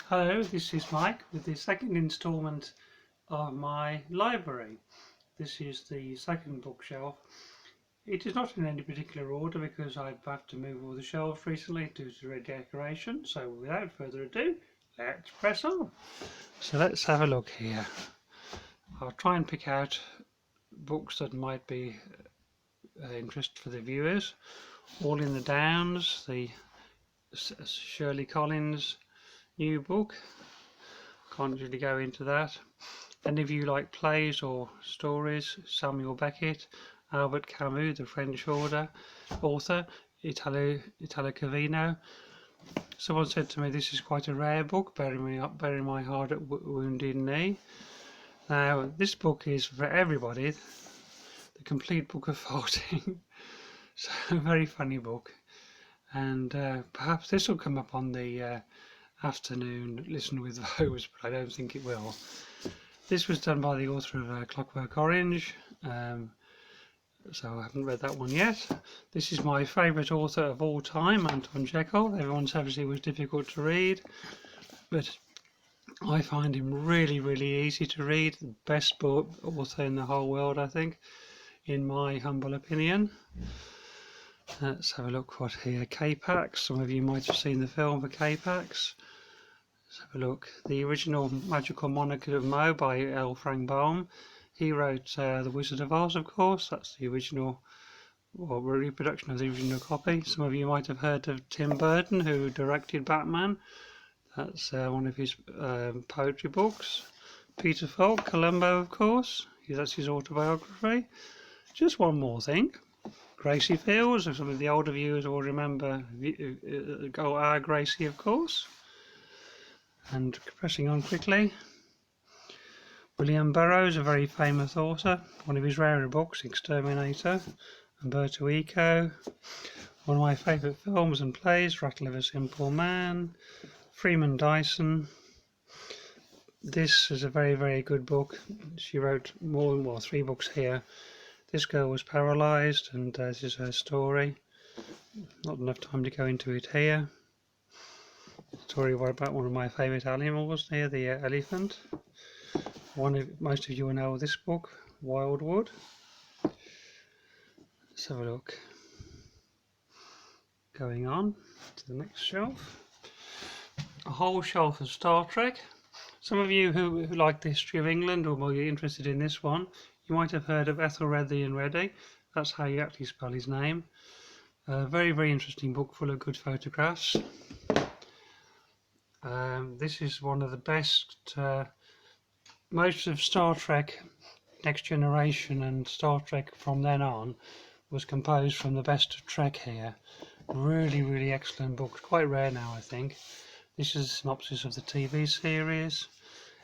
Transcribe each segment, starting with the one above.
Hello, this is Mike with the second instalment of my library. This is the second bookshelf. It is not in any particular order because I've had to move all the shelves recently due to redecoration. So without further ado, let's press on. So let's have a look here. I'll try and pick out books that might be interest for the viewers. All in the Downs, the Shirley Collins new book. Can't really go into that. Any of you like plays or stories? Samuel Beckett, Albert Camus, the French author, Italo Calvino. Someone said to me this is quite a rare book, Bury My Heart at Wounded Knee. Now this book is for everybody, the complete book of farting. So a very funny book, and perhaps this will come up on the afternoon listen with those, but I don't think it will. This was done by the author of Clockwork Orange, so I haven't read that one yet. This is my favourite author of all time, Anton Chekhov. Everyone says he was difficult to read, but I find him really easy to read. The best author in the whole world, I think, in my humble opinion. Let's have a look what here. K-Pax. Some of you might have seen the film for K-Pax. Let's have a look. The original Magical Monarch of Mo by L. Frank Baum. He wrote The Wizard of Oz, of course. That's the original, or reproduction of the original copy. Some of you might have heard of Tim Burton, who directed Batman. That's one of his poetry books. Peter Falk, Columbo, of course. That's his autobiography. Just one more thing. Gracie Fields. Some of the older viewers will remember our Gracie, of course. And pressing on quickly, William Burroughs, a very famous author. One of his rarer books, Exterminator. Umberto Eco. One of my favourite films and plays, Rattle of a Simple Man. Freeman Dyson. This is a very good book. She wrote more, 3 books here. This girl was paralysed, and this is her story. Not enough time to go into it here. Story about one of my favourite animals here, the elephant. Most of you will know this book, Wildwood. Let's have a look. Going on to the next shelf. A whole shelf of Star Trek. Some of you who like the history of England or are interested in this one, you might have heard of Ethelred and Reddy. That's how you actually spell his name. Very interesting book, full of good photographs. This is one of the best. Most of Star Trek Next Generation and Star Trek from then on was composed from the best of Trek here. Really excellent book. Quite rare now, I think. This is a synopsis of the TV series.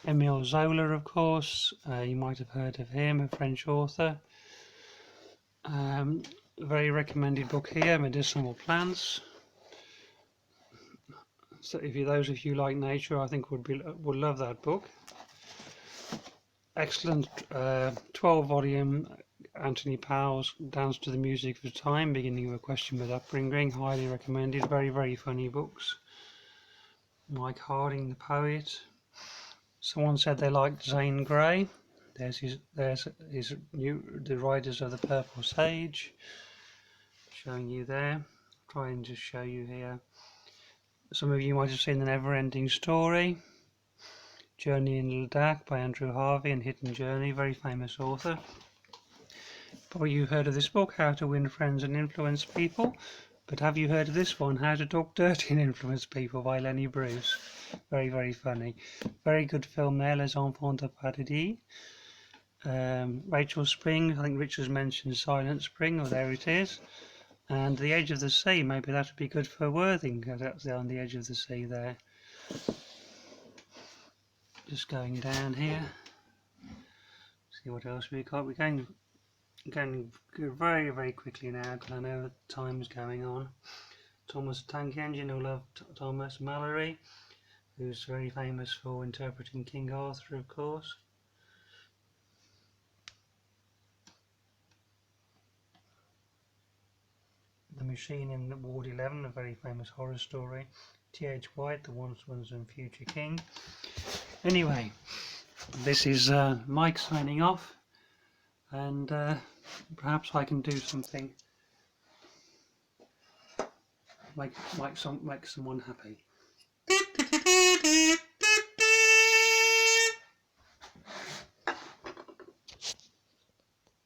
Emile Zola, of course. You might have heard of him, a French author. Very recommended book here, Medicinal Plants. So if those of you like nature, I think would love that book. Excellent 12-volume Anthony Powell's Dance to the Music of Time, beginning of A Question with Upbringing. Highly recommended. Very funny books. Mike Harding, the poet. Someone said they liked Zane Grey. There's The Riders of the Purple Sage. Showing you there. I'll try and just show you here. Some of you might have seen The Never Ending Story. Journey in Ladakh by Andrew Harvey and Hidden Journey, very famous author. Probably you've heard of this book, How to Win Friends and Influence People. But have you heard of this one, How to Talk Dirty and Influence People by Lenny Bruce? Very funny. Very good film there, Les Enfants de Paradis. Rachel Spring, I think Richard's mentioned Silent Spring, or there it is. And The Edge of the Sea, maybe that would be good for Worthing, that's on the edge of the sea there. Just going down here. See what else we got. We're going very quickly now because I know time's going on. Thomas the Tank Engine, who loved Thomas Mallory, who's very famous for interpreting King Arthur, of course. The Machine in Ward 11, a very famous horror story. T.H. White, the Once and Future King. Anyway, this is Mike signing off, and perhaps I can do something make someone happy.